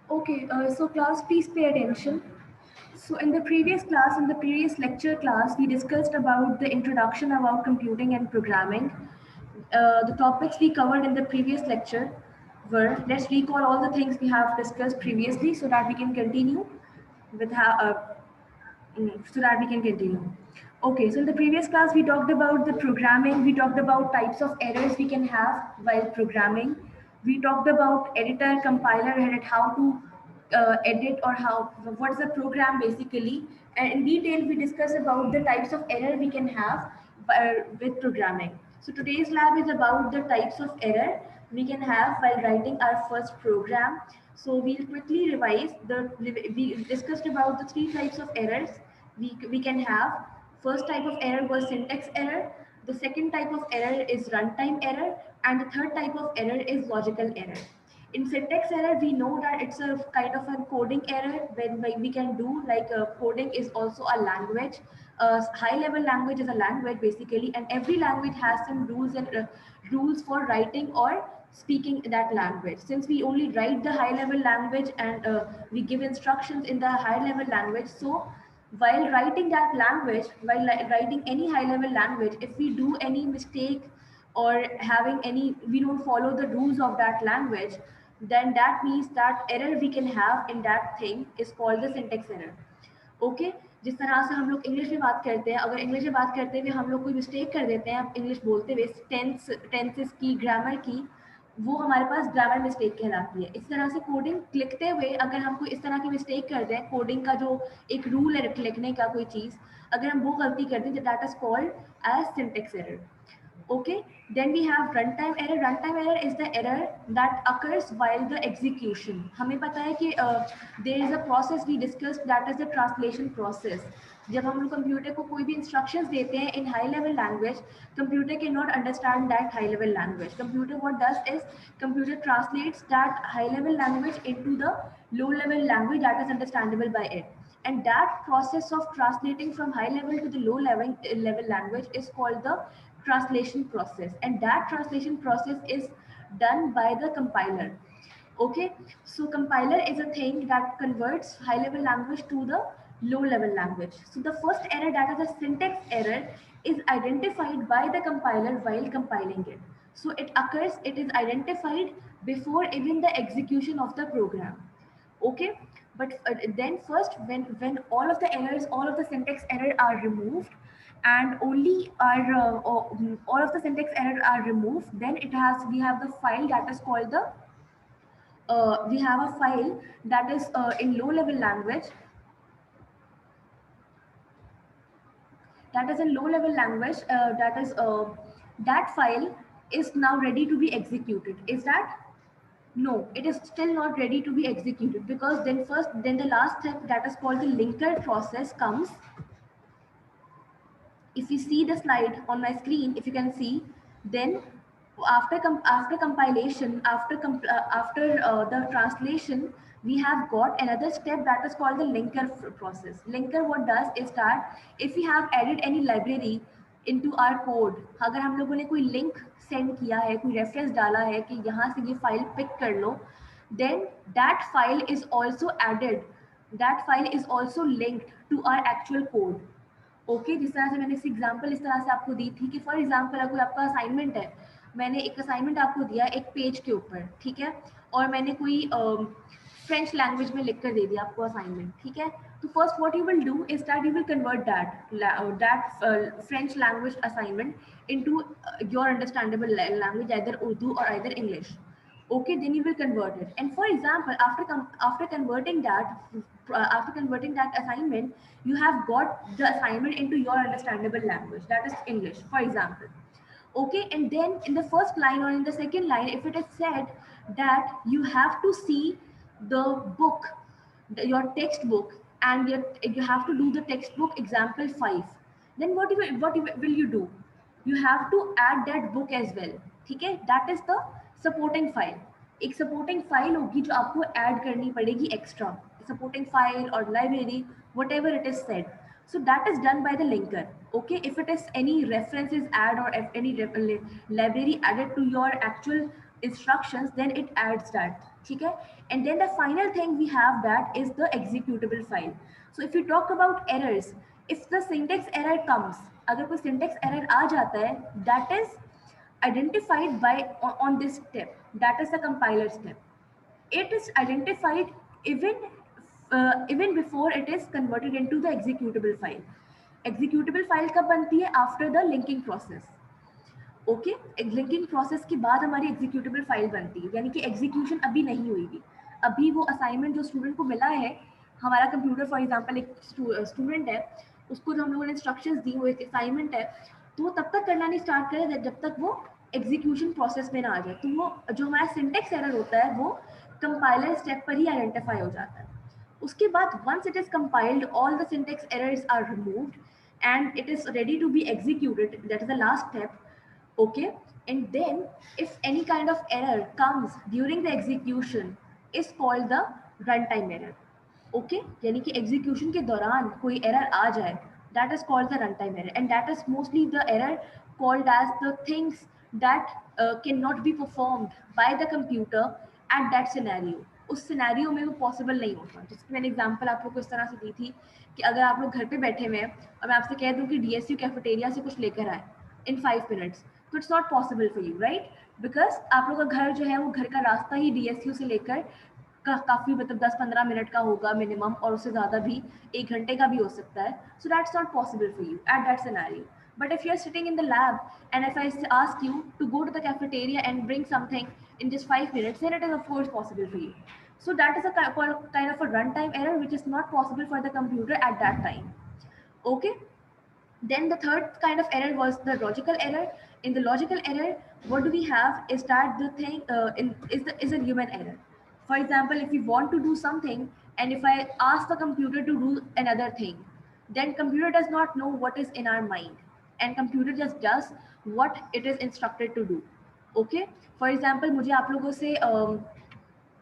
Okay, so class, please pay attention. So in the previous class, in the previous lecture class, we discussed about the introduction about computing and programming. The topics we covered in the previous lecture were, let's recall all the things we have discussed previously so that we can continue with so that we can continue. Okay, so in the previous class, we talked about the programming, we talked about types of errors we can have while programming. We talked about editor, compiler, and how to edit or how, what is the program basically. And in detail, we discussed about the types of error we can have with programming. So today's lab is about the types of error we can have while writing our first program. So we'll quickly revise we discussed about the three types of errors we can have. First type of error was syntax error. The second type of error is runtime error. And the third type of error is logical error. In syntax error, we know that it's a kind of a coding error when we can do like coding is also a language. High level language is a language basically, and every language has some rules and rules for writing or speaking that language. Since we only write the high level language and we give instructions in the high level language, so while writing that language, while writing any high level language, if we do any mistake or having any, we don't follow the rules of that language, then that means that error we can have in that thing is called the syntax error. Okay, जिस तरह से हम लोग English में बात करते हैं, अगर इंग्लिश में बात करते हुए हम लोग कोई मिस्टेक कर देते हैं इंग्लिश बोलते हुए, टेंसेस की, ग्रामर की, वो हमारे पास ग्रामर मिस्टेक कहलाती है. इस तरह से कोडिंग लिखते हुए अगर हम कोई इस तरह की मिस्टेक कर दें, कोडिंग का जो एक रूल है लिखने का कोई चीज़, अगर हम वो गलती कर दें, that is called as syntax error. Okay, then we have runtime error. Runtime error is the error that occurs while the execution. हमें पता है कि there is a process we discussed, that is the translation process. जब हम लोग computer को कोई भी इंस्ट्रक्शंस देते हैं इन high level language, computer can not understand that high level language. Computer what does is computer translates that high level language into the low level language that is understandable by it. And that process of translating from high level to the low level language is called the translation process, and that translation process is done by the compiler. Okay, so compiler is a thing that converts high level language to the low level language. So the first error, that is a syntax error, is identified by the compiler while compiling it. So it occurs, it is identified before even the execution of the program. Okay, but then first, when all of the errors, all of the syntax error are removed, and only are all of the syntax error are removed, then it has, we have the file that is called the we have a file that is in low level language, that is in low level language, that file is now ready to be executed. Is that? No, it is still not ready to be executed, because then the last step, that is called the linker process, comes. If you see the slide on my screen, if you can see, then after compilation, after the translation, we have got another step that is called the linker process. Linker what does is that if we have added any library into our code, अगर हम लोगों ने कोई link send किया है, कोई reference डाला है कि यहाँ से ये file pick कर लो, then that file is also added, that file is also linked to our actual code. Okay, जिस तरह से मैंने इस एग्जांपल इस तरह से आपको दी थी कि फॉर एग्जांपल अगर आपका असाइनमेंट है, मैंने एक असाइनमेंट आपको दिया एक पेज के ऊपर, ठीक है, और मैंने कोई फ्रेंच लैंग्वेज में लिख कर दे दिया आपको असाइनमेंट, ठीक है. तो first what you will do is that you will convert that French language assignment into your understandable language, either Urdu और either English. Okay, then you will convert it. And for example, after converting that assignment, you have got the assignment into your understandable language, that is English, for example. Okay, and then in the first line or in the second line, if it is said that you have to see the book, your textbook, and you have to do the textbook example 5, then what will you do? You have to add that book as well. ठीक है, that is the supporting file. एक supporting file होगी जो आपको add करनी पड़ेगी extra, supporting file or library, whatever it is said. So that is done by the linker. Okay, if it is any references add or if any library added to your actual instructions, then it adds that. Okay? And then the final thing we have that is the executable file. So if you talk about errors, if the syntax error comes, अगर कोई syntax error आ जाता है, that is identified by on this step, that is the compiler step. It is identified even before it is converted into the executable file. Executable file कब बनती है? After the linking process. Okay, linking process के बाद हमारी executable file बनती है, यानी कि एग्जीक्यूशन अभी नहीं हुई थी, अभी वो असाइनमेंट जो स्टूडेंट को मिला है, हमारा कंप्यूटर फॉर एग्जांपल एक स्टूडेंट है, उसको जो हम लोगों ने इंस्ट्रक्शंस दी, वो एक असाइनमेंट है, तो वो तब तक करना नहीं स्टार्ट करे जब तक वो एग्जीक्यूशन प्रोसेस में ना आ जाए। तो वो जो हमारा सिंटेक्स एरर होता है वो कंपाइलर स्टेप पर ही आइडेंटिफाई हो जाता है। उसके बाद once it is compiled, all the syntax errors are removed and it is ready to be executed. That is the last step. Okay, and then if any kind of error comes during the execution is called the runtime error. Okay, यानी कि execution के दौरान कोई error आ जाए, that is called the runtime error, and that is mostly the error called as the things that cannot be performed by the computer at that scenario. उस scenario में वो possible नहीं होता। जिसकी मैंने एग्जांपल आप लोग को इस तरह से दी थी कि अगर आप लोग घर पे बैठे हुए हैं और मैं आपसे कह दूं कि डीएसयू कैफेटेरिया से कुछ लेकर आए इन 5 मिनट्स, तो it's not possible for you, right? Because आप लोग का घर जो है वो घर का रास्ता ही डीएसयू से लेकर काफ़ी मतलब 10-15 मिनट का होगा मिनिमम, और उससे ज़्यादा भी 1 घंटे का भी हो सकता है। So that's not possible for you at that scenario. But if you're sitting in the lab and if I ask you to go to the cafeteria and bring something in just 5 minutes, then it is of course possible for you. So that is a kind of a runtime error which is not possible for the computer at that time. Okay. Then the third kind of error was the logical error. In the logical error, what do we have is that the thing is a human error. For example, if we want to do something and if I ask the computer to do another thing, then computer does not know what is in our mind, and computer just does what it is instructed to do. Okay. For example, मुझे आप लोगों से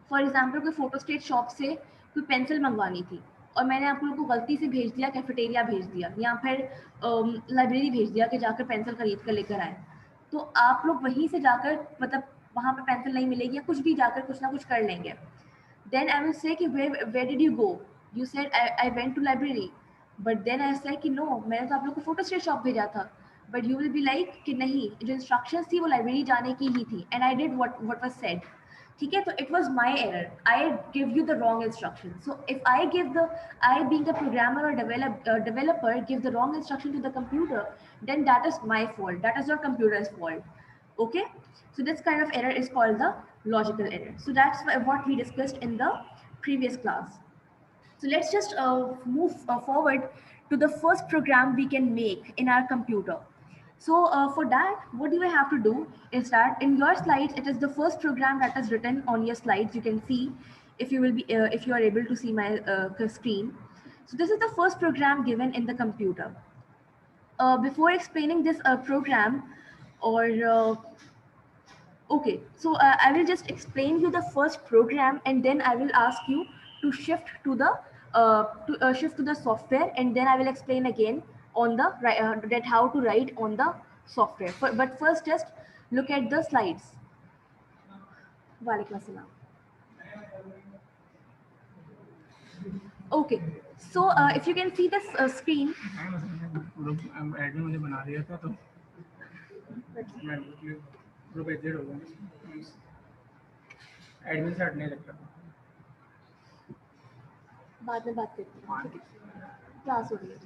for example कोई photo state shop से कोई pencil मंगवानी थी और मैंने आप लोगों को गलती से भेज दिया, कैफेटेरिया भेज दिया या फिर लाइब्रेरी भेज दिया कि जाकर पेंसिल खरीद कर लेकर आए, तो आप लोग वहीं से जाकर मतलब वहाँ पे पेंसिल नहीं मिलेगी या कुछ भी जाकर कुछ ना कुछ कर लेंगे. Then I will say कि where did you go? You said I went to library. But then I said कि no, मैंने तो आप लोग को फोटो स्टेट शॉप भेजा था. But you will be like कि नहीं, जो इंस्ट्रक्शंस थी वो लाइब्रेरी जाने की ही थी and I did what was said. ठीक है, तो it was my error. I give you the wrong instruction. So if I being a programmer or developer give the wrong instruction to the computer, then that is my fault. That is not computer's fault. Okay, so this kind of error is called the logical error. So that's what we discussed in the previous class. So let's just move forward to the first program we can make in our computer. So for that, what you have to do is that in your slides, it is the first program that is written on your slides. You can see if you are able to see my screen. So this is the first program given in the computer. Before explaining this program, or okay, so I will just explain you the first program, and then I will ask you to shift to the software, and then I will explain again on the that how to write on the software. But first, just look at the slides. Walaikum assalam. Okay, so if you can see this screen. Admin से हटने लग रहा, बाद में बात करते हैं, ठीक है, क्लास हो रही है.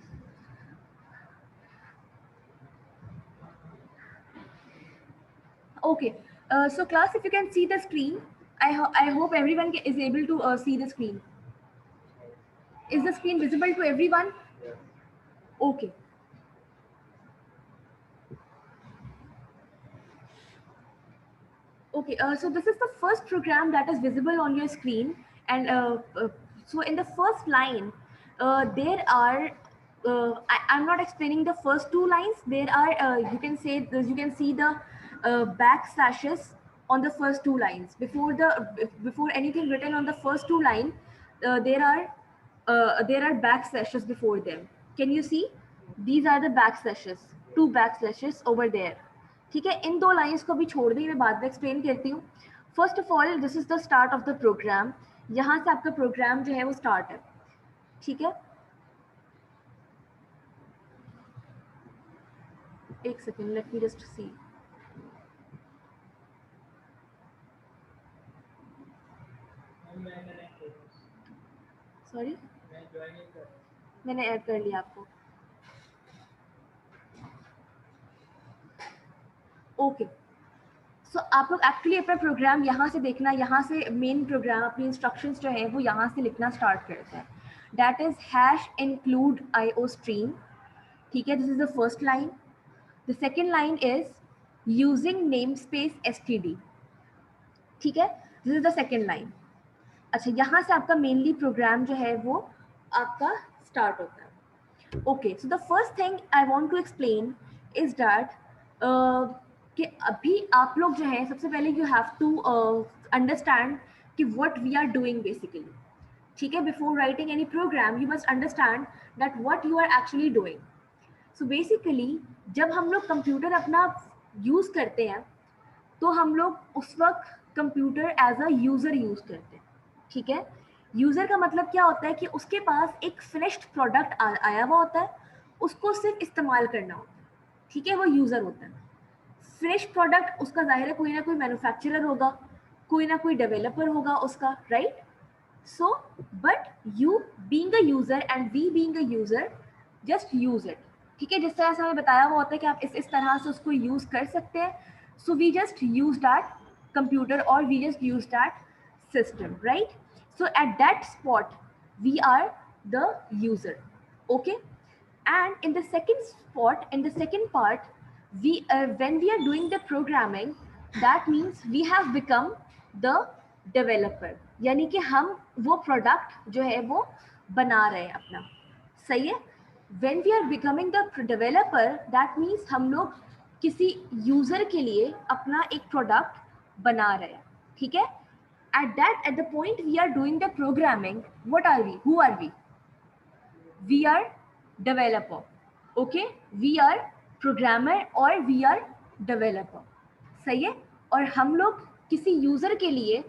Okay, so class, if you can see the screen, I hope everyone is able to see the screen. Is the screen visible to everyone? Okay. Okay, so this is the first program that is visible on your screen, and so in the first line, there are. I'm not explaining the first two lines. There are you can see the backslashes on the first two lines. Before anything written on the first two line, there are backslashes before them. Can you see? These are the backslashes. Two backslashes over there. ठीक है, इन 2 lines को भी छोड़ दें, मैं बाद में explain करती हूँ। First of all this is the start of the program, यहाँ से आपका प्रोग्राम जो है वो स्टार्ट है। ठीक है, एक second, let me just see. Sorry, मैंने ऐड कर लिया आपको। ओके, सो आप लोग एक्चुअली अपना प्रोग्राम यहाँ से देखना, यहाँ से मेन प्रोग्राम अपनी इंस्ट्रक्शंस जो है वो यहाँ से लिखना स्टार्ट करते हैं। That is hash include IO stream. ठीक है, this is the first line. The second line is using name space STD। ठीक है, this is the second line. अच्छा, यहाँ से आपका मेनली प्रोग्राम जो है वो आपका स्टार्ट होता है। Okay, so the first thing I want to explain is that कि अभी आप लोग जो है सबसे पहले यू हैव टू अंडरस्टैंड कि what we are doing basically. ठीक है, before writing any program you must understand that what you are actually doing. So basically जब हम लोग कंप्यूटर अपना यूज़ करते हैं तो हम लोग उस वक्त computer as a user use करते हैं। ठीक है, यूज़र का मतलब क्या होता है कि उसके पास एक फिनिश्ड प्रोडक्ट आया हुआ होता है, उसको सिर्फ इस्तेमाल करना होता है। ठीक है, वो यूज़र होता है। फिनिश प्रोडक्ट उसका जाहिर है कोई ना कोई मैन्युफैक्चरर होगा, कोई ना कोई डेवलपर होगा उसका, right? So but you being a user and we being a user just use it. ठीक है, जिस तरह से हमें बताया हुआ होता है कि आप इस तरह से उसको यूज़ कर सकते हैं। So we just use that computer or we just use that system, right? So at that spot we are the user. Okay, and in the second spot, in the second part, we when we are doing the programming, that means we have become the developer, यानी कि हम वो product जो है वो बना रहे हैं अपना। सही है, when we are becoming the developer that means हम लोग किसी यूजर के लिए अपना एक प्रोडक्ट बना रहे हैं। ठीक है, at the point we are doing the programming, what are we, who are we are developer। okay, we are programmer or we are developer। सही है, और हम लोग किसी यूजर के लिए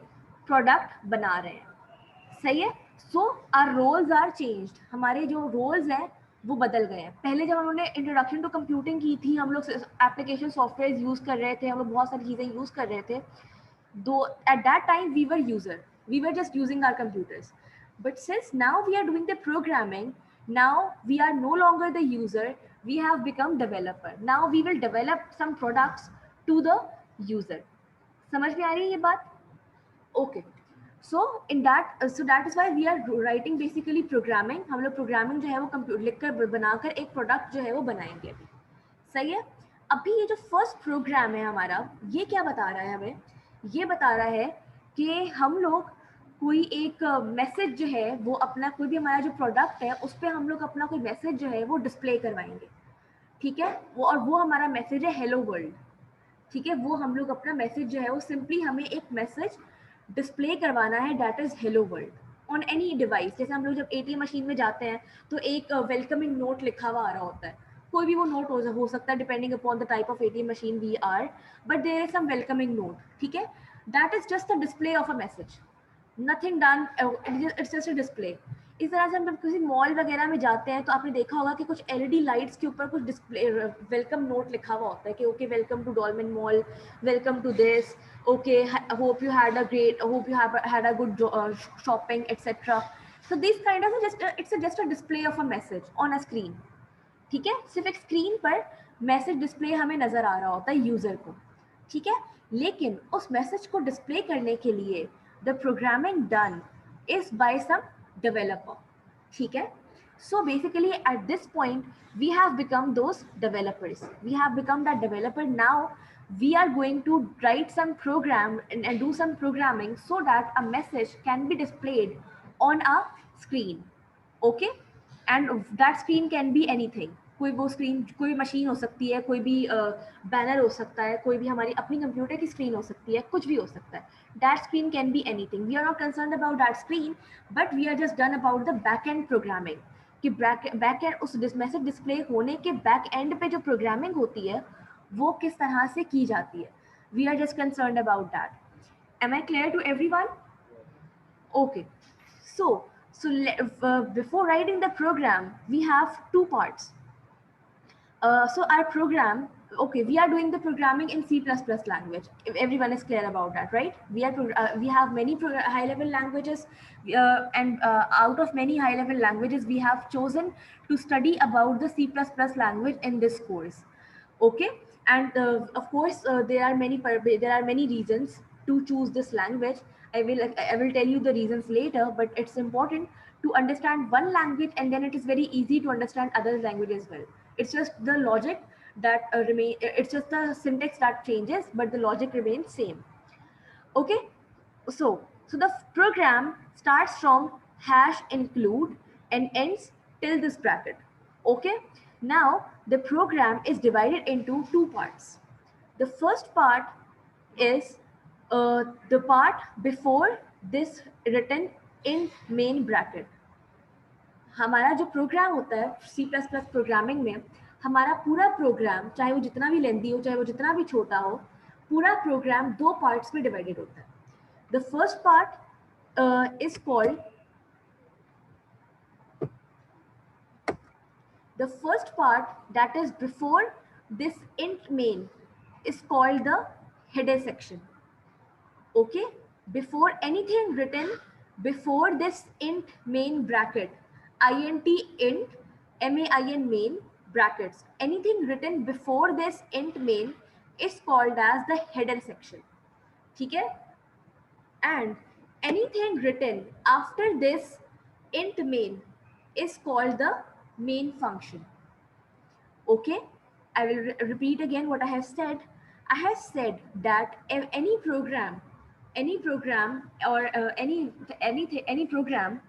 प्रोडक्ट बना रहे हैं। सही है, सो आर रोल्स आर चेंज्ड, हमारे जो रोल्स हैं वो बदल गए हैं। पहले जब हमने इंट्रोडक्शन टू कंप्यूटिंग की थी, हम लोग एप्लीकेशन सॉफ्टवेयर यूज़ कर रहे थे, हम लोग बहुत सारी चीज़ें यूज़ कर रहे थे। Though at that time we were user, we were just using our computers, but since now we are doing the programming, now we are no longer the user, we have become developer। now we will develop some products to the user। समझ में आ रही है ये बात? okay, so in that so that is why we are writing basically programming। हम लोग programming जो है वो कंप्यूटर लिखकर बनाकर एक प्रोडक्ट जो है वो बनाएंगे। सही है, अभी ये जो फर्स्ट प्रोग्राम है हमारा, ये क्या बता रहा है हमें? ये बता रहा है कि हम लोग कोई एक मैसेज जो है वो अपना, कोई भी हमारा जो प्रोडक्ट है उस पर हम लोग अपना कोई मैसेज जो है वो डिस्प्ले करवाएंगे। ठीक है, वो और वो हमारा मैसेज है हेलो वर्ल्ड। ठीक है, वो हम लोग अपना मैसेज जो है वो सिंपली हमें एक मैसेज डिस्प्ले करवाना है, that is hello world on any device. जैसे हम लोग जब ATM मशीन में जाते हैं तो एक वेलकमिंग नोट लिखा हुआ आ रहा होता है, कोई भी वो नोट हो सकता है depending upon the type of ATM machine we are, but there is some welcoming note. ठीक है, that is just a display of a message, nothing done, it's just a display. इस तरह से हम जब किसी मॉल वगैरह में जाते हैं तो आपने देखा होगा कि कुछ LED लाइट्स के ऊपर कुछ डिस्प्ले वेलकम नोट लिखा हुआ होता है कि okay welcome to Dolmen mall, welcome to this, okay hope you had a great, hope you had a good shopping etcetera. so this kind of it's just a display of a message on a screen। ठीक है, सिर्फ एक screen पर message display हमें नजर आ रहा होता है यूजर को। ठीक है, लेकिन उस मैसेज को डिस्प्ले करने के लिए the programming done is by some developer. ठीक है, so basically at this point we have become those developers, we have become that developer। now we are going to write some program and do some programming so that a message can be displayed on a screen। okay, and that screen can be anything. कोई वो screen कोई machine हो सकती है, कोई भी banner हो सकता है, कोई भी हमारी अपनी कंप्यूटर की स्क्रीन हो सकती है, कुछ भी हो सकता है। That screen can be anything, we are not concern about that screen, but we are just done about the back end programming. कि बैक एंड उस मैसेज डिस्प्ले होने के बैक एंड पे जो प्रोग्रामिंग होती है वो किस तरह से की जाती है. We are just concerned about that. Am I clear to everyone? Okay. So, before writing the program, we have two parts. So our program, okay, we are doing the programming in C++ language. If everyone is clear about that, right? We have many high-level languages, and out of many high-level languages, we have chosen to study about the C++ language in this course. Okay, and of course, there are many reasons to choose this language. I will tell you the reasons later, but it's important to understand one language, and then it is very easy to understand other language as well. It's just the logic that remain. It's just the syntax that changes, but the logic remains same. Okay, so the program starts from hash include and ends till this bracket. Okay, now the program is divided into two parts. The first part is the part before this written in main bracket. हमारा जो programme होता है C plus plus programming में, हमारा पूरा programme चाहे वो जितना भी लेंदी हो, चाहे वो जितना भी छोटा हो, पूरा प्रोग्राम दो पार्ट्स में डिवाइडेड होता है. The first part is called the first part that is before this int main is called the header section. Okay, before anything written before this int main bracket, int int main brackets, anything written before this int main is called as the header section. Okay, and anything written after this int main is called the main function. Okay, I will repeat again what I have said. I have said that any program or any program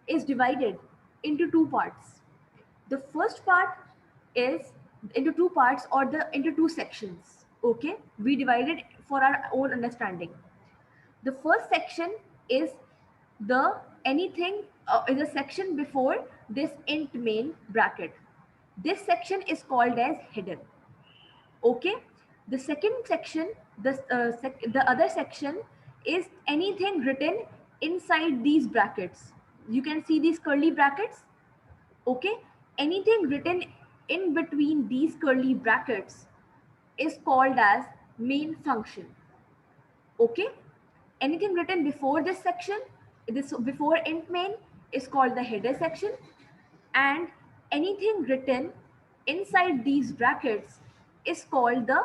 is divided into two parts. The first part is into two parts, or the into two sections. Okay, we divided for our own understanding. The first section is the anything is a section before this int main bracket. This section is called as header. Okay, the second section, the other section is anything written inside these brackets. You can see these curly brackets. Okay, anything written in between these curly brackets is called as main function. Okay, anything written before this section, this before int main, is called the header section, and anything written inside these brackets is called the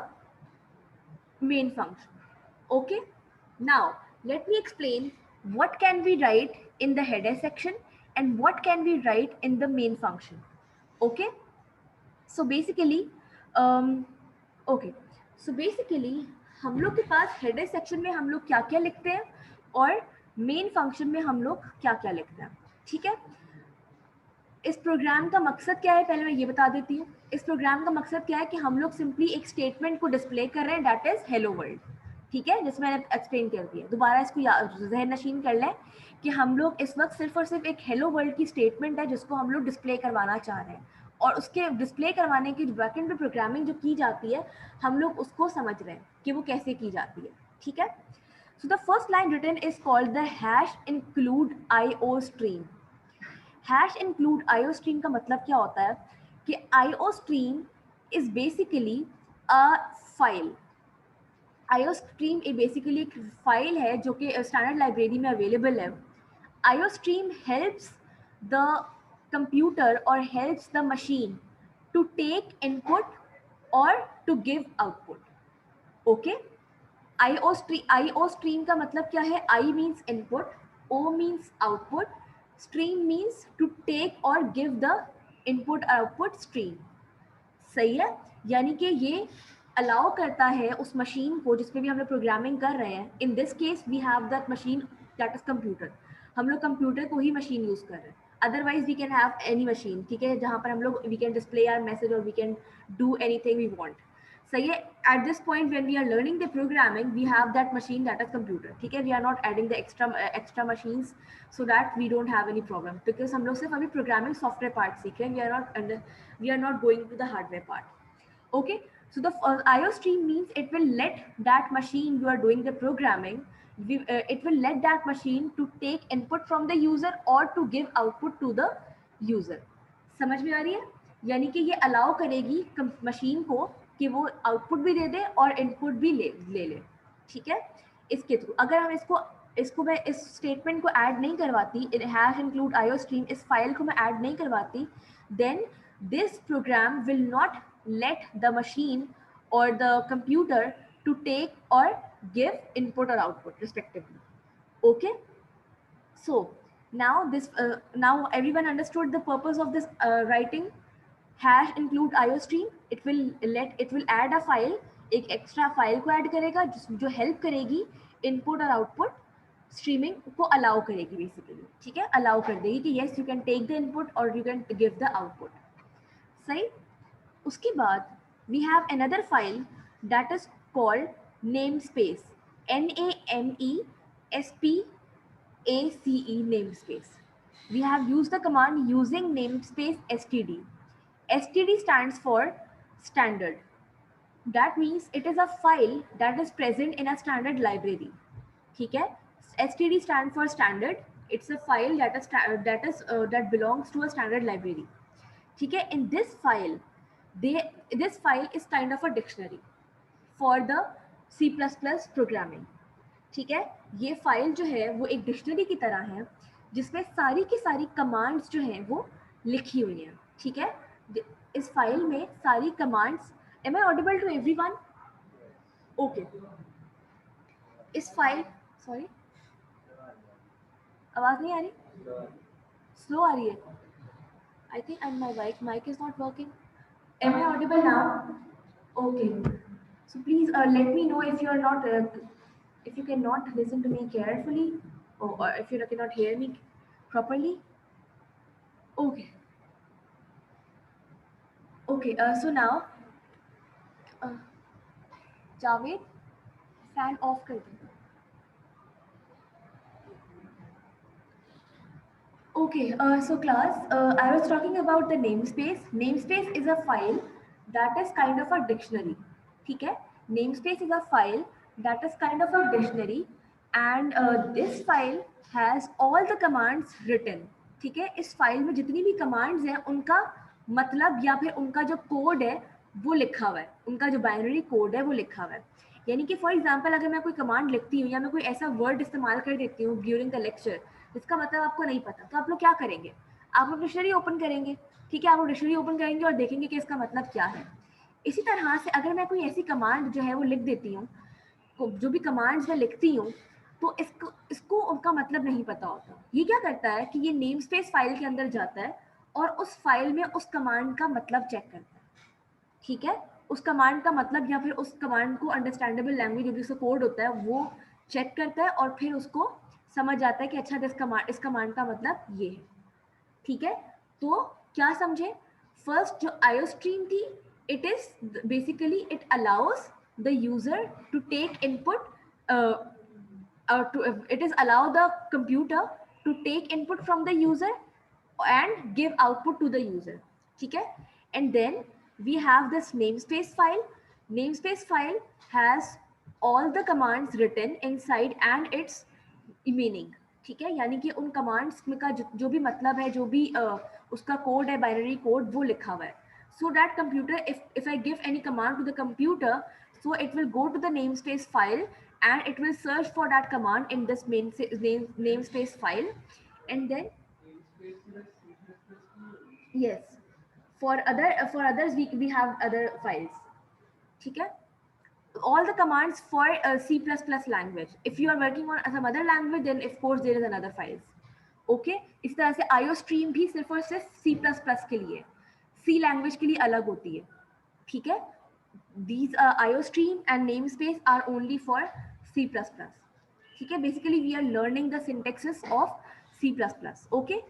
main function. Okay, now let me explain what can we write in the header section and what can we write in the main function. Okay, so basically um, okay, so basically हम लोग के पास header section में हम लोग क्या क्या लिखते हैं और मेन फंक्शन में हम लोग क्या क्या लिखते हैं. ठीक है, इस प्रोग्राम का मकसद क्या है पहले मैं ये बता देती हूँ. इस प्रोग्राम का मकसद क्या है कि हम लोग सिंपली एक स्टेटमेंट को डिस्प्ले कर रहे हैं, दैट इज हेलो वर्ल्ड. ठीक है, जिसमें मैंने एक्सप्लेन कर दिया. दोबारा इसको जहन नशीन कर लें कि हम लोग इस वक्त सिर्फ और सिर्फ एक हेलो वर्ल्ड की स्टेटमेंट है जिसको हम लोग डिस्प्ले करवाना चाह रहे हैं, और उसके डिस्प्ले करवाने की बैकएंड पे प्रोग्रामिंग जो की जाती है हम लोग उसको समझ रहे हैं कि वो कैसे की जाती है. ठीक है, so the first line written is called the hash include IO stream. Hash include IO stream का मतलब क्या होता है कि IO stream is basically a file. IO stream एक बेसिकली एक फाइल है जो कि स्टैंडर्ड लाइब्रेरी में अवेलेबल है. IO stream helps the computer और helps the machine to take input और to give output. Okay, IO stream का मतलब क्या है? I means input, O means output, stream means to take और give the input output stream. सही है, यानी कि ये अलाउ करता है उस मशीन को जिसपे भी हम लोग प्रोग्रामिंग कर रहे हैं. In this case we have that machine that is computer. हम लोग कंप्यूटर को ही मशीन यूज कर रहे हैं. Otherwise we can have any machine. ठीक है, जहाँ पर हम लोग we can display our message और we can do anything we want. सही है, at this point when we are learning the programming we have that machine that is computer. ठीक है, we are not adding the extra machines so that we don't have any problem, because हम लोग सिर्फ अभी programming software part सीख रहे हैं. We are not going to the hardware part. Okay, So the IO stream means it will let that machine you are doing the programming, it will let that machine to take input from the user or to give output to the user. समझ में आ रही है? यानी कि ये allow करेगी machine को कि वो आउटपुट भी दे दे और इनपुट भी ले ले, ठीक है? इसके थ्रू अगर हम इसको मैं इस स्टेटमेंट को ऐड नहीं करवाती, हैश इंक्लूड आईओ स्ट्रीम, इस फाइल को मैं ऐड नहीं करवाती, then this program will not let the machine or the computer to take or give input or output respectively. Okay, so now everyone understood the purpose of this writing hash include IO stream. It will add a file, एक extra file को add करेगा जो help करेगी input और output streaming को allow करेगी basically, ठीक है? अलाउ कर देगी कि yes you can take the input और you can give the output, सही? उसके बाद we have another file that is called namespace, NAMESPACE namespace. We have used the command using namespace std. Std stands for standard. That means it is a file that is present in a standard library, ठीक है? std stands for standard. It's a file that belongs to a standard library, ठीक है? In this file this file is kind of a dictionary for the C++ programming, ठीक है? ये file जो है वो एक डिक्शनरी की तरह है जिसमें सारी की सारी कमांड्स जो हैं वो लिखी हुई हैं, ठीक है? इस फाइल में सारी commands, am I audible to everyone? Okay, इस फाइल, सॉरी आवाज नहीं आ रही, स्लो आ रही है, I think and my mic is not working. Am I audible now? Okay. So please let me know if you are not, if you cannot listen to me carefully, or if you cannot hear me properly. Okay. Okay. So now, Javed, fan off कर दो. Okay, so class, I was talking about the namespace. Namespace is a file that is kind of a dictionary. ठीक है? Namespace is a file that is kind of a dictionary, and this file has all the commands written. ठीक है? इस file में जितनी भी commands हैं उनका मतलब या फिर उनका जो कोड है वो लिखा हुआ है, उनका जो बाइनरी कोड है वो लिखा हुआ है. यानी कि फॉर एग्जाम्पल अगर मैं कोई कमांड लिखती हूँ या मैं कोई ऐसा वर्ड इस्तेमाल कर देती हूँ ड्यूरिंग द लेक्चर जिसका मतलब आपको नहीं पता, तो आप लोग क्या करेंगे? आप लोग डिक्शनरी ओपन करेंगे, ठीक है? आप लोग डिक्शनरी ओपन करेंगे और देखेंगे कि इसका मतलब क्या है. इसी तरह से अगर मैं कोई ऐसी कमांड जो है वो लिख देती हूँ, जो भी कमांड्स मैं लिखती हूँ, तो इसको उनका मतलब नहीं पता होता. ये क्या करता है कि ये नेम स्पेस फाइल के अंदर जाता है और उस फाइल में उस कमांड का मतलब चेक करता है, ठीक है? उस कमांड का मतलब या फिर उस कमांड को अंडरस्टैंडेबल लैंग्वेज जो भी उसका कोड होता है वो चेक करता है और फिर उसको समझ आता है कि अच्छा इस कमांड का मतलब ये है, ठीक है? तो क्या समझे? फर्स्ट जो आईओ स्ट्रीम थी, it is basically it allows the user to take input, it is allow the computer to take input from the user and give output to the user, ठीक है? And then we have this namespace file. Namespace file has all the commands written inside and its meaning, ठीक है? यानी कि उन commands का जो भी मतलब है, जो भी उसका कोड है, बाइनरी कोड, वो लिखा हुआ है. So that computer, if I give any command to the computer, so it will go to the namespace file and it will search for that command in this namespace file, and then yes, for others we have other files, ठीक है? All the commands for C++ language. If you are working on some other language, then of course there is another files. Okay? इस तरह से IO stream भी सिर्फ और सिर्फ C++ के लिए, C language के लिए अलग होती है, ठीक है? These IO stream and namespace are only for C++. ठीक है? Basically we are learning the syntaxes of C++. Okay?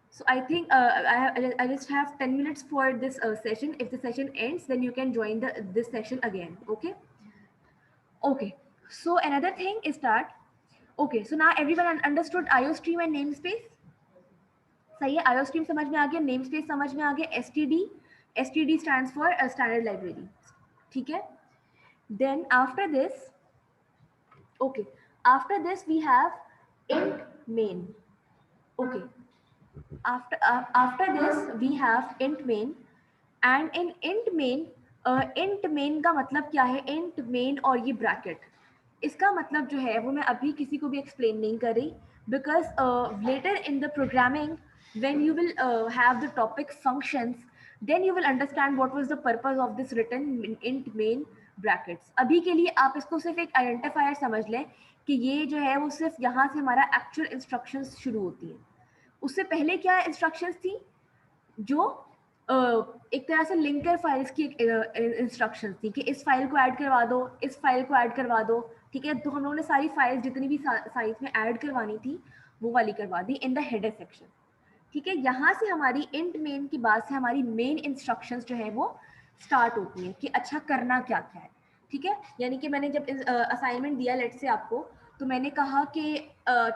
So I think I just have 10 minutes for this session. If the session ends, then you can join this session again. Okay? Okay, so another thing is that, okay, so now everyone understood IO stream and namespace. सही है? IO stream समझ में आ गया, namespace समझ में आ गया, STD stands for standard library, ठीक है. Then after this, okay, after this we have int main. Okay, after this we have int main, and in int main का मतलब क्या है? int main और ये ब्रैकेट, इसका मतलब जो है वो मैं अभी किसी को भी एक्सप्लेन नहीं कर रही, because later in the programming when you will have the topic functions, then you will understand what was the purpose of this written int main brackets. अभी के लिए आप इसको सिर्फ एक आइडेंटिफायर समझ लें कि ये जो है वो सिर्फ यहाँ से हमारा एक्चुअल इंस्ट्रक्शंस शुरू होती है. उससे पहले क्या इंस्ट्रक्शंस थी? जो एक तरह से लिंकर फाइल्स की इंस्ट्रक्शंस थी कि इस फाइल को ऐड करवा दो, इस फाइल को ऐड करवा दो. ठीक है, तो हम लोगों ने सारी फाइल्स जितनी भी साइज में ऐड करवानी थी वो वाली करवा दी इन द हेडर सेक्शन. ठीक है, यहाँ से हमारी इंट मेन की बात से हमारी मेन इंस्ट्रक्शंस जो है वो स्टार्ट होती हैं कि अच्छा करना क्या क्या है. ठीक है, यानी कि मैंने जब असाइनमेंट दिया लेट से आपको, तो मैंने कहा कि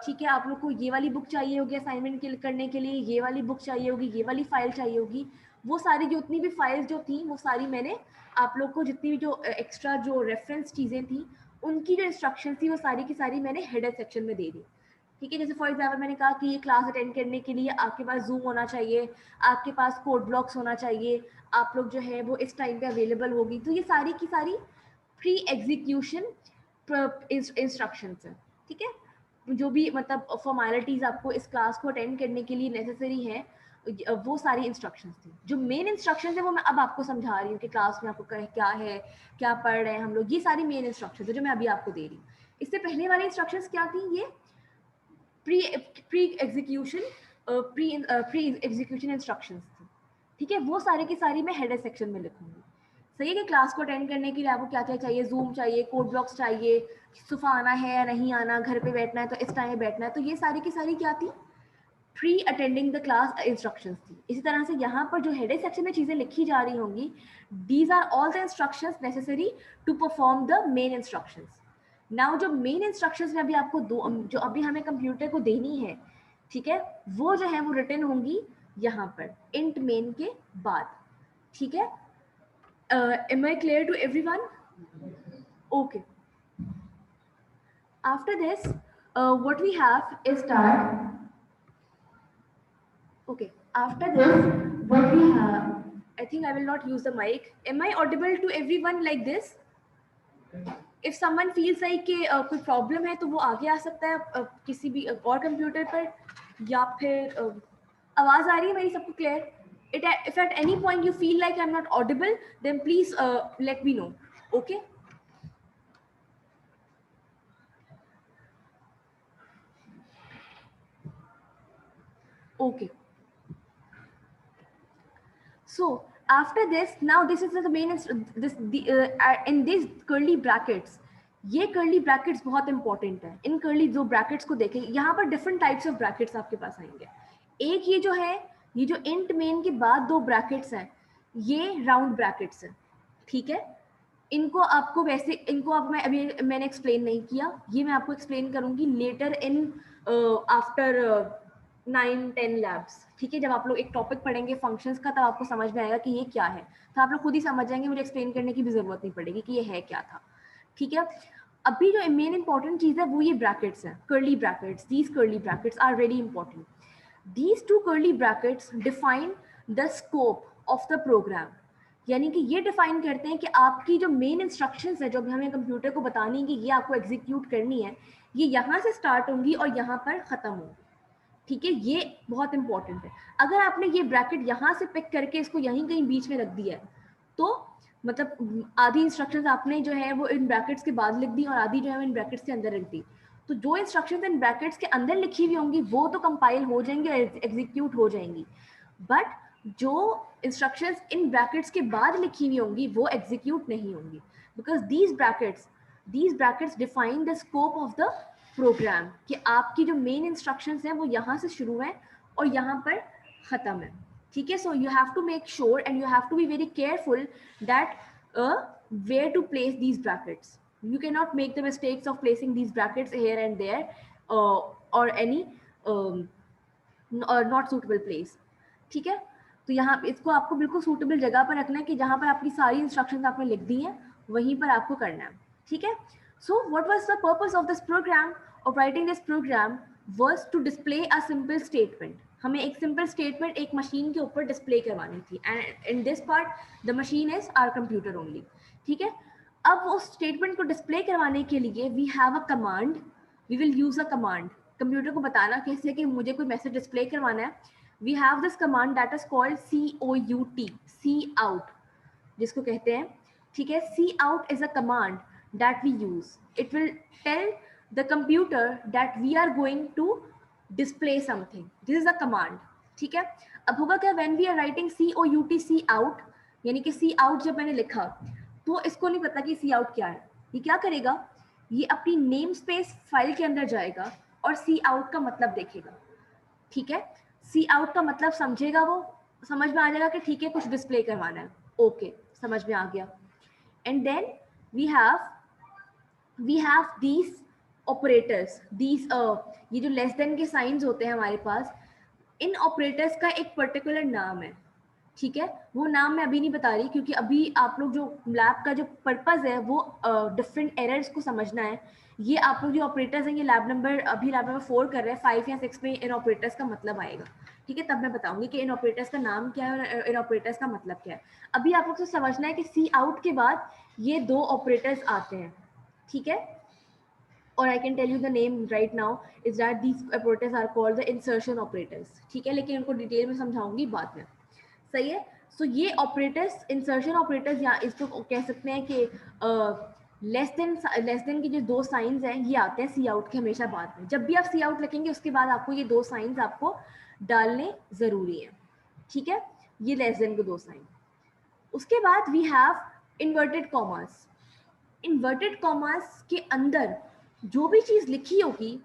ठीक है आप लोग को ये वाली बुक चाहिए होगी असाइनमेंट करने के लिए, ये वाली बुक चाहिए होगी, ये वाली फाइल चाहिए होगी. वो सारी जो उतनी भी फाइल्स जो थी वो सारी मैंने आप लोग को, जितनी भी जो एक्स्ट्रा जो रेफरेंस चीज़ें थी उनकी जो इंस्ट्रक्शन थी वो सारी की सारी मैंने हेडर सेक्शन में दे दी. ठीक है, जैसे फॉर एग्जाम्पल मैंने कहा कि ये क्लास अटेंड करने के लिए आपके पास जूम होना चाहिए, आपके पास कोड ब्लॉक्स होना चाहिए, आप लोग जो है वो इस टाइम पे अवेलेबल होगी. तो ये सारी की सारी प्री एग्जीक्यूशन इंस्ट्रक्शंस हैं. ठीक है, जो भी मतलब फॉर्मेलिटीज आपको इस क्लास को अटेंड करने के लिए नेसेसरी है, वो सारी इंस्ट्रक्शंस थी. जो मेन इंस्ट्रक्शंस है वो मैं अब आपको समझा रही हूँ कि क्लास में आपको क्या है, क्या पढ़ रहे हैं हम लोग. ये सारी मेन इंस्ट्रक्शंस है जो मैं अभी आपको दे रही हूँ. इससे पहले वाली इंस्ट्रक्शंस क्या थी? ये प्री एग्जीक्यूशन इंस्ट्रक्शंस थी. ठीक है, वो सारे की सारी मैं हेडर सेक्शन में लिखूंगी. सही है कि क्लास को अटेंड करने के लिए आपको क्या क्या चाहिए? जूम चाहिए, कोड ब्लॉक्स चाहिए, सुबह आना है या नहीं आना, घर पे बैठना है तो इस टाइम बैठना है. तो ये सारी की सारी क्या थी? Pre attending the class instructions थी. इसी तरह से यहाँ पर जो हेडर सेक्शन में चीज़ें लिखी जा रही होंगी, these are all the instructions necessary to perform the main instructions. Now जो मेन इंस्ट्रक्शंस में अभी आपको जो अभी हमें कंप्यूटर को देनी है, ठीक है, वो जो है वो रिटन होंगी यहाँ पर इंट मेन के बाद. ठीक है, am I clear to everyone? Okay. After this, what we have is that, okay, after this, what we have, I think I will not use the mic. Am I audible to everyone like this? If someone feels like कि कोई problem है तो वो आगे आ सकता है किसी भी और कंप्यूटर पर, या फिर आवाज़ आ रही है मेरी सबको clear? If at any point you feel like I'm not audible, then please let me know. Okay? Okay. So after this, now this is the main in these curly brackets. ये curly brackets बहुत important है. इन curly जो brackets को देखें, यहाँ पर different types of brackets आपके पास आएंगे. एक ये जो है, ये जो इंट मेन के बाद दो ब्रैकेट्स हैं, ये राउंड ब्रैकेट्स हैं. ठीक है, इनको आपको वैसे, इनको अब मैं अभी मैंने एक्सप्लेन नहीं किया, ये मैं आपको एक्सप्लेन करूंगी लेटर इन आफ्टर 9-10 लैब्स. ठीक है, जब आप लोग एक टॉपिक पढ़ेंगे फंक्शंस का, तब आपको समझ में आएगा कि ये क्या है. तो आप लोग खुद ही समझ जाएंगे, मुझे एक्सप्लेन करने की भी जरूरत नहीं पड़ेगी कि ये है क्या था. ठीक है, अभी जो मेन इंपॉर्टेंट चीज़ है वो ये ब्रैकेट्स हैं, curly brackets. These curly brackets are very important. These two curly brackets define the scope of the program. यानी कि ये डिफाइन करते हैं कि आपकी जो मेन इंस्ट्रक्शंस है जो भी हमें कंप्यूटर को बतानी है कि ये आपको एग्जीक्यूट करनी है, ये यहाँ से स्टार्ट होंगी और यहाँ पर ख़त्म होंगी. ठीक है, ये बहुत इंपॉर्टेंट है. अगर आपने ये ब्रैकेट यहाँ से पिक करके इसको यहीं कहीं बीच में रख दिया है, तो मतलब आधी इंस्ट्रक्शंस आपने जो है वो इन ब्रैकेट्स के बाद लिख दी और आधी जो है इन ब्रैकेट्स के अंदर रख दी. तो जो इंस्ट्रक्शंस इन ब्रैकेट्स के अंदर लिखी हुई होंगी वो तो कंपाइल हो जाएंगी और एग्जीक्यूट हो जाएंगी, बट जो इंस्ट्रक्शंस इन ब्रैकेट्स के बाद लिखी हुई होंगी वो एग्जीक्यूट नहीं होंगी, because these brackets define the scope of the program, कि आपकी जो मेन इंस्ट्रक्शंस हैं वो यहाँ से शुरू है और यहाँ पर ख़त्म है. ठीक है, so you have to make sure and you have to be very careful that where to place these brackets. You cannot make the mistakes of placing these brackets here and there or any or not suitable place. ठीक है, तो यहाँ इसको आपको बिल्कुल suitable जगह पर रखना है कि जहाँ पर आपकी सारी इंस्ट्रक्शंस आपने लिख दी हैं वहीं पर आपको करना है, ठीक है। So what was the purpose of this program, of writing this program was to display a simple statement. हमें एक सिंपल स्टेटमेंट एक मशीन के ऊपर डिस्प्ले करवानी थी, and in this part the machine is our computer only, ठीक है। अब उस स्टेटमेंट को डिस्प्ले करवाने के लिए we have a command, we will use a command. Computer को बताना कैसे कि मुझे कोई मैसेज डिस्प्ले करवाना है, we have this command that is called COUT, C out जिसको कहते हैं, ठीक है। C out is a command that we use, it will tell the computer that we are going to display something, this is a command, ठीक है। अब होगा क्या, when we are writing COUT, C out, यानी कि सी out जब मैंने लिखा तो इसको नहीं पता कि सी आउट क्या है। ये क्या करेगा, ये अपनी नेम स्पेस फाइल के अंदर जाएगा और सी आउट का मतलब देखेगा, ठीक है। सी आउट का मतलब समझेगा, वो समझ में आ जाएगा कि ठीक है कुछ डिस्प्ले करवाना है, ओके समझ में आ गया। And then we have these operators, these ये जो लेस देन के साइंस होते हैं हमारे पास, इन ऑपरेटर्स का एक पर्टिकुलर नाम है, ठीक है। वो नाम मैं अभी नहीं बता रही क्योंकि अभी आप लोग जो लैब का जो पर्पस है वो डिफरेंट एरर्स को समझना है। ये आप लोग जो ऑपरेटर्स हैं, ये लैब नंबर अभी लैब नंबर 4 कर रहे हैं, 5 या 6 में इन ऑपरेटर्स का मतलब आएगा, ठीक है। तब मैं बताऊंगी कि इन ऑपरेटर्स का नाम क्या है और इन ऑपरेटर्स का मतलब क्या है। अभी आप लोग को समझना है कि सी आउट के बाद ये दो ऑपरेटर्स आते हैं, ठीक है। और I can tell you the name right now is that these operators are called the insertion operators, ठीक है। लेकिन इनको डिटेल में समझाऊंगी बाद में, सही है। सो ये ऑपरेटर्स, इंसर्शन ऑपरेटर्स, या इसको कह सकते हैं कि लेस देन के जो दो साइंस हैं ये आते हैं सी आउट के हमेशा बाद में। जब भी आप सी आउट लिखेंगे उसके बाद आपको ये दो साइंस आपको डालने जरूरी है, ठीक है। ये लेस देन के दो साइन। उसके बाद we have inverted commas. Inverted commas के अंदर जो भी चीज लिखी होगी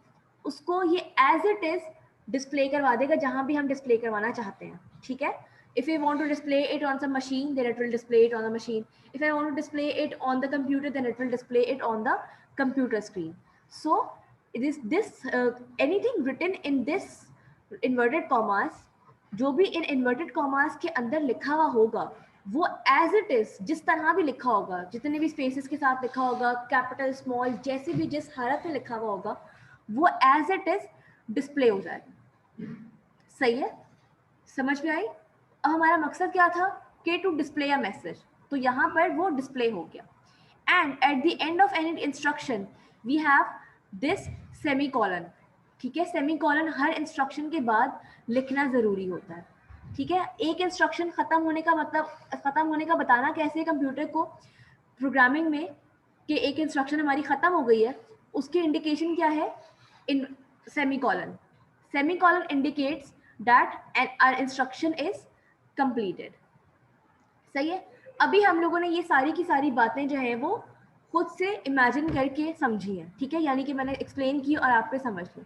उसको ये एज इट इज डिस्प्ले करवा देगा जहां भी हम डिस्प्ले करवाना चाहते हैं, ठीक है। If I want to display it on some machine, then it will display it on the machine. If I want to display it on the computer, then it will display it on the computer screen. So it is this anything written in this inverted commas, जो भी in inverted commas के अंदर लिखा हुआ होगा वो as it is जिस तरह भी लिखा होगा, जितने भी स्पेसेस के साथ लिखा होगा, कैपिटल स्मॉल जैसे भी जिस हरफ में लिखा हुआ होगा वो एज इट इज डिस्प्ले हो जाएगा, सही है, समझ में आई। अब हमारा मकसद क्या था कि टू डिस्प्ले अ मैसेज, तो यहाँ पर वो डिस्प्ले हो गया। And at the end of any instruction we have this semi colon, ठीक है। सेमी कॉलन हर इंस्ट्रक्शन के बाद लिखना जरूरी होता है, ठीक है। एक इंस्ट्रक्शन खत्म होने का मतलब, खत्म होने का बताना कैसे कंप्यूटर को प्रोग्रामिंग में कि एक इंस्ट्रक्शन हमारी खत्म हो गई है, उसकी इंडिकेशन क्या है, इन semi colon. Semi colon indicates that our instruction is completed, सही है। अभी हम लोगों ने ये सारी की सारी बातें जो है वो खुद से इमेजिन करके समझी है, ठीक है, यानी कि मैंने एक्सप्लेन की और आप पे समझ ली।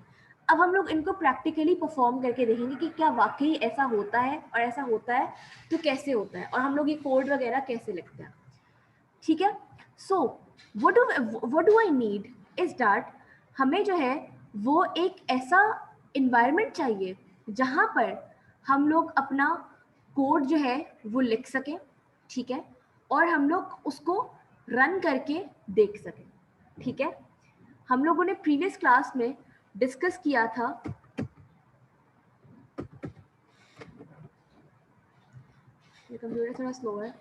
अब हम लोग इनको प्रैक्टिकली परफॉर्म करके देखेंगे कि क्या वाकई ऐसा होता है, और ऐसा होता है तो कैसे होता है, और हम लोग ये कोड वगैरह कैसे लिखते हैं, ठीक है। So what do I need is that हमें जो है वो एक ऐसा इन्वायरमेंट चाहिए जहाँ पर हम लोग अपना कोड जो है वो लिख सकें, ठीक है, और हम लोग उसको रन करके देख सकें, ठीक है। हम लोगों ने प्रीवियस क्लास में डिस्कस किया था, ये कंप्यूटर थोड़ा स्लो है,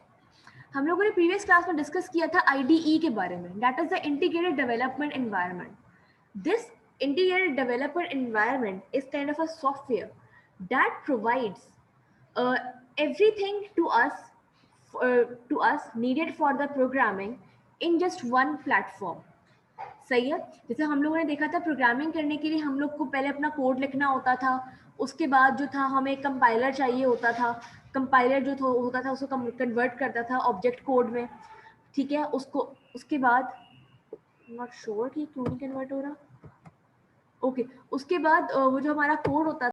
हम लोगों ने प्रीवियस क्लास में डिस्कस किया था IDE के बारे में, that is the integrated development environment. This integrated development environment is kind of a software that provides uh, everything to us needed for the programming in just one platform, सही है। जैसे हम लोगों ने देखा था प्रोग्रामिंग करने के लिए हम लोग को पहले अपना कोड लिखना होता था, उसके बाद जो था हमें कंपाइलर चाहिए होता था, कंपाइलर जो होता था उसको कन्वर्ट करता था ऑब्जेक्ट कोड में, ठीक है। उसको उसके बाद नॉट श्योर कि क्यों नहीं कन्वर्ट हो रहा, ओके उसके बाद वो जो हमारा कोड होता